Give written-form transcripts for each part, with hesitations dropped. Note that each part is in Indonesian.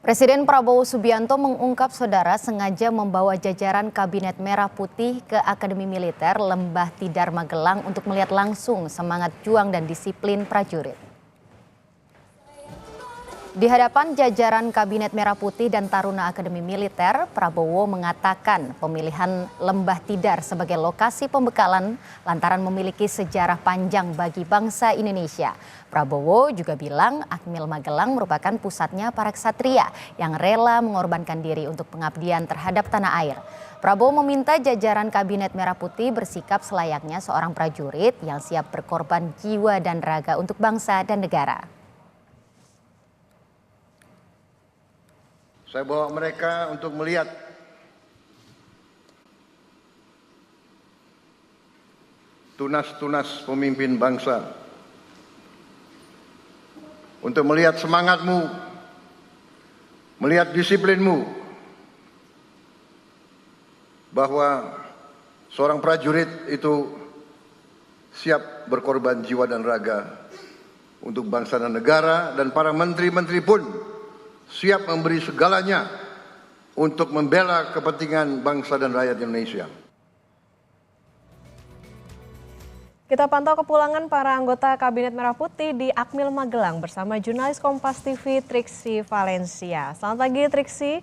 Presiden Prabowo Subianto mengungkap saudara sengaja membawa jajaran Kabinet Merah Putih ke Akademi Militer Lembah Tidar Magelang untuk melihat langsung semangat juang dan disiplin prajurit. Di hadapan jajaran Kabinet Merah Putih dan Taruna Akademi Militer, Prabowo mengatakan pemilihan Lembah Tidar sebagai lokasi pembekalan lantaran memiliki sejarah panjang bagi bangsa Indonesia. Prabowo juga bilang Akmil Magelang merupakan pusatnya para ksatria yang rela mengorbankan diri untuk pengabdian terhadap tanah air. Prabowo meminta jajaran Kabinet Merah Putih bersikap selayaknya seorang prajurit yang siap berkorban jiwa dan raga untuk bangsa dan negara. Saya bawa mereka untuk melihat tunas-tunas pemimpin bangsa, untuk melihat semangatmu, melihat disiplinmu, bahwa seorang prajurit itu siap berkorban jiwa dan raga untuk bangsa dan negara, dan para menteri-menteri pun siap memberi segalanya untuk membela kepentingan bangsa dan rakyat Indonesia. Kita pantau kepulangan para anggota Kabinet Merah Putih di Akmil Magelang bersama jurnalis Kompas TV Triksi Valencia. Selamat pagi Triksi.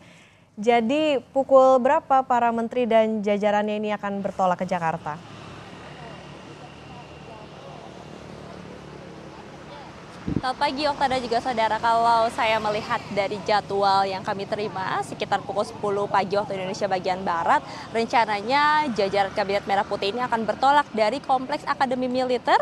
Jadi pukul berapa para menteri dan jajarannya ini akan bertolak ke Jakarta? Selamat pagi Okta dan juga saudara, kalau saya melihat dari jadwal yang kami terima sekitar pukul 10 pagi waktu Indonesia bagian Barat, rencananya jajaran Kabinet Merah Putih ini akan bertolak dari Kompleks Akademi Militer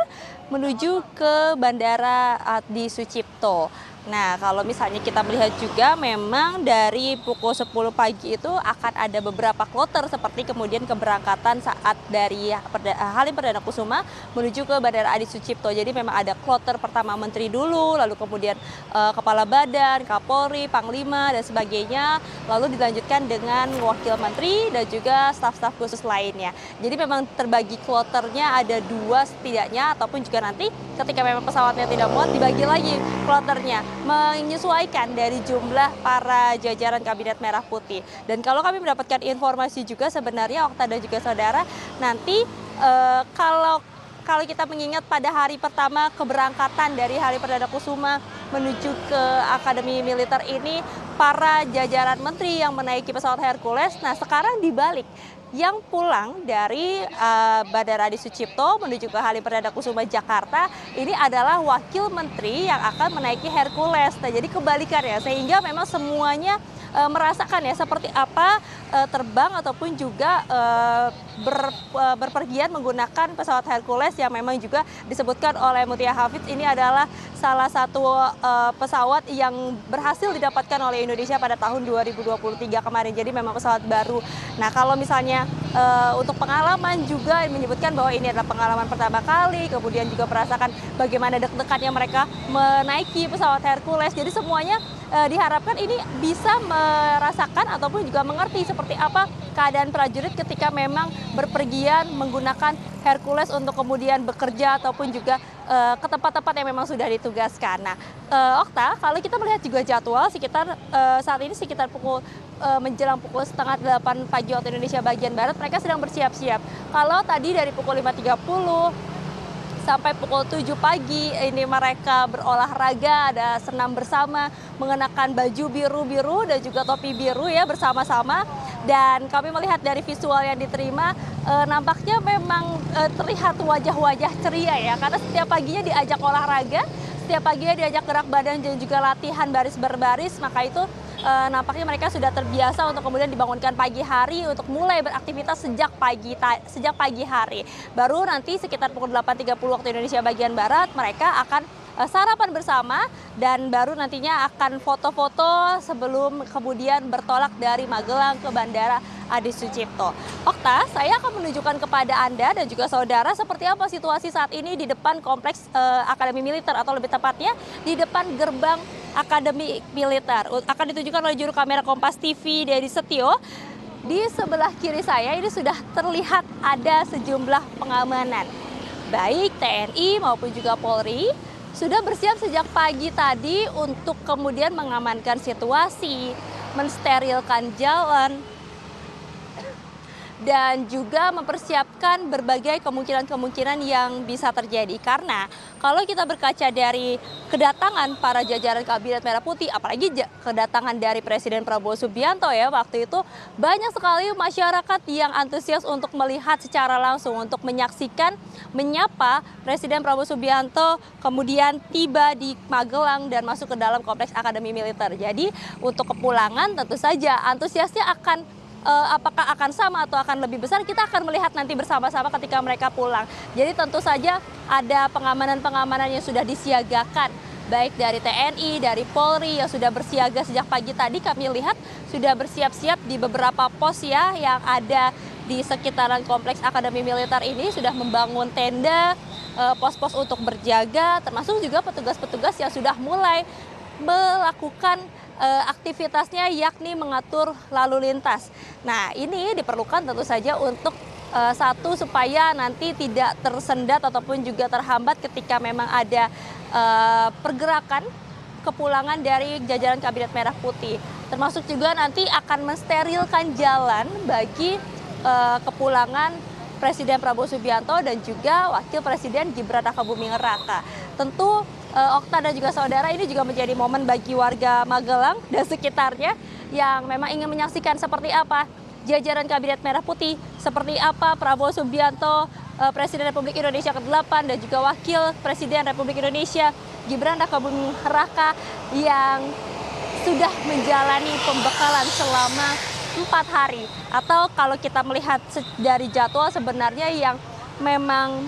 menuju ke Bandara Adi Sucipto. Nah, kalau misalnya kita melihat juga memang dari pukul 10 pagi itu akan ada beberapa kloter seperti kemudian keberangkatan saat dari Halim Perdana Kusuma menuju ke Bandara Adi Sucipto. Jadi memang ada kloter pertama menteri dulu, lalu kemudian kepala badan, Kapolri, Panglima dan sebagainya, lalu dilanjutkan dengan wakil menteri dan juga staf-staf khusus lainnya. Jadi memang terbagi kloternya ada 2 setidaknya, ataupun juga nanti ketika memang pesawatnya tidak muat dibagi lagi kloternya, menyesuaikan dari jumlah para jajaran Kabinet Merah Putih. Dan kalau kami mendapatkan informasi juga sebenarnya Okta dan juga saudara, nanti kalau kita mengingat pada hari pertama keberangkatan dari Halim Perdana Kusuma menuju ke Akademi Militer ini, para jajaran menteri yang menaiki pesawat Hercules, nah sekarang dibalik. Yang pulang dari Bandara Adi Sucipto menuju ke Halim Perdana Kusuma Jakarta ini adalah wakil menteri yang akan menaiki Hercules. Nah, jadi kebalikannya, sehingga memang semuanya merasakan ya seperti apa terbang ataupun juga berpergian menggunakan pesawat Hercules yang memang juga disebutkan oleh Mutia Hafidz ini adalah salah satu pesawat yang berhasil didapatkan oleh Indonesia pada tahun 2023 kemarin. Jadi memang pesawat baru. Nah, kalau misalnya untuk pengalaman juga menyebutkan bahwa ini adalah pengalaman pertama kali, kemudian juga merasakan bagaimana deg-degannya mereka menaiki pesawat Hercules. Jadi semuanya diharapkan ini bisa merasakan ataupun juga mengerti seperti apa keadaan prajurit ketika memang berpergian menggunakan Hercules untuk kemudian bekerja ataupun juga ke tempat-tempat yang memang sudah ditugaskan. Nah, Okta, kalau kita melihat juga jadwal sekitar saat ini sekitar menjelang pukul setengah 8 pagi waktu Indonesia bagian Barat, mereka sedang bersiap-siap. Kalau tadi dari pukul 5.30 sampai pukul 7 pagi ini mereka berolahraga, ada senam bersama, mengenakan baju biru-biru dan juga topi biru ya bersama-sama. Dan kami melihat dari visual yang diterima, nampaknya memang terlihat wajah-wajah ceria ya, karena setiap paginya diajak olahraga, setiap paginya diajak gerak badan dan juga latihan baris berbaris, maka itu nampaknya mereka sudah terbiasa untuk kemudian dibangunkan pagi hari untuk mulai beraktivitas sejak pagi hari. Baru nanti sekitar pukul 8.30 waktu Indonesia bagian Barat mereka akan sarapan bersama dan baru nantinya akan foto-foto sebelum kemudian bertolak dari Magelang ke Bandara Adi Sucipto. Okta, saya akan menunjukkan kepada Anda dan juga saudara seperti apa situasi saat ini di depan Kompleks Akademi Militer, atau lebih tepatnya di depan gerbang Akademi Militer. Akan ditunjukkan oleh juru kamera Kompas TV Dedi Setio. Di sebelah kiri saya ini sudah terlihat ada sejumlah pengamanan, baik TNI maupun juga Polri. sudah bersiap sejak pagi tadi untuk kemudian mengamankan situasi, mensterilkan jalan, dan juga mempersiapkan berbagai kemungkinan-kemungkinan yang bisa terjadi. Karena kalau kita berkaca dari kedatangan para jajaran Kabinet Merah Putih, apalagi kedatangan dari Presiden Prabowo Subianto ya waktu itu, banyak sekali masyarakat yang antusias untuk melihat secara langsung, untuk menyaksikan, menyapa Presiden Prabowo Subianto kemudian tiba di Magelang dan masuk ke dalam kompleks Akademi Militer. Jadi untuk kepulangan tentu saja antusiasnya apakah akan sama atau akan lebih besar, kita akan melihat nanti bersama-sama ketika mereka pulang. Jadi tentu saja ada pengamanan-pengamanan yang sudah disiagakan, baik dari TNI, dari Polri yang sudah bersiaga sejak pagi tadi. Kami lihat sudah bersiap-siap di beberapa pos ya yang ada di sekitaran kompleks Akademi Militer ini, sudah membangun tenda, pos-pos untuk berjaga, termasuk juga petugas-petugas yang sudah mulai melakukan aktivitasnya, yakni mengatur lalu lintas. Nah, ini diperlukan tentu saja untuk satu, supaya nanti tidak tersendat ataupun juga terhambat ketika memang ada pergerakan kepulangan dari jajaran Kabinet Merah Putih. Termasuk juga nanti akan mensterilkan jalan bagi kepulangan Presiden Prabowo Subianto dan juga Wakil Presiden Gibran Rakabuming Raka. Tentu Okta dan juga saudara, ini juga menjadi momen bagi warga Magelang dan sekitarnya yang memang ingin menyaksikan seperti apa jajaran Kabinet Merah Putih, seperti apa Prabowo Subianto, Presiden Republik Indonesia ke-8 dan juga Wakil Presiden Republik Indonesia Gibran Rakabuming Raka yang sudah menjalani pembekalan selama 4 hari. Atau kalau kita melihat dari jadwal sebenarnya yang memang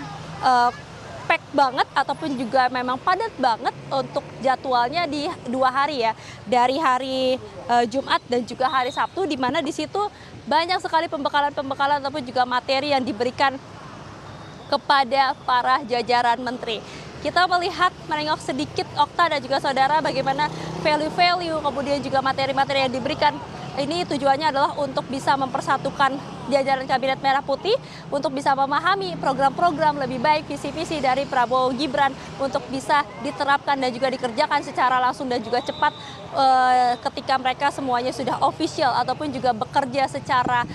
pack banget ataupun juga memang padat banget untuk jadwalnya di 2 hari ya, dari hari Jumat dan juga hari Sabtu, di mana di situ banyak sekali pembekalan-pembekalan ataupun juga materi yang diberikan kepada para jajaran menteri. Kita menengok sedikit Okta dan juga saudara bagaimana value-value kemudian juga materi-materi yang diberikan. Ini tujuannya adalah untuk bisa mempersatukan jajaran Kabinet Merah Putih, untuk bisa memahami program-program lebih baik, visi-visi dari Prabowo Gibran untuk bisa diterapkan dan juga dikerjakan secara langsung dan juga cepat ketika mereka semuanya sudah official ataupun juga bekerja secara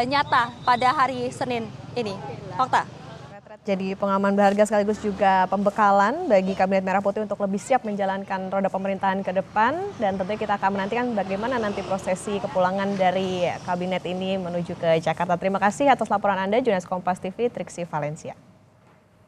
nyata pada hari Senin ini. Okta. Jadi pengaman berharga sekaligus juga pembekalan bagi Kabinet Merah Putih untuk lebih siap menjalankan roda pemerintahan ke depan. Dan tentunya kita akan menantikan bagaimana nanti prosesi kepulangan dari kabinet ini menuju ke Jakarta. Terima kasih atas laporan Anda, jurnalis Kompas TV Triksi Valencia.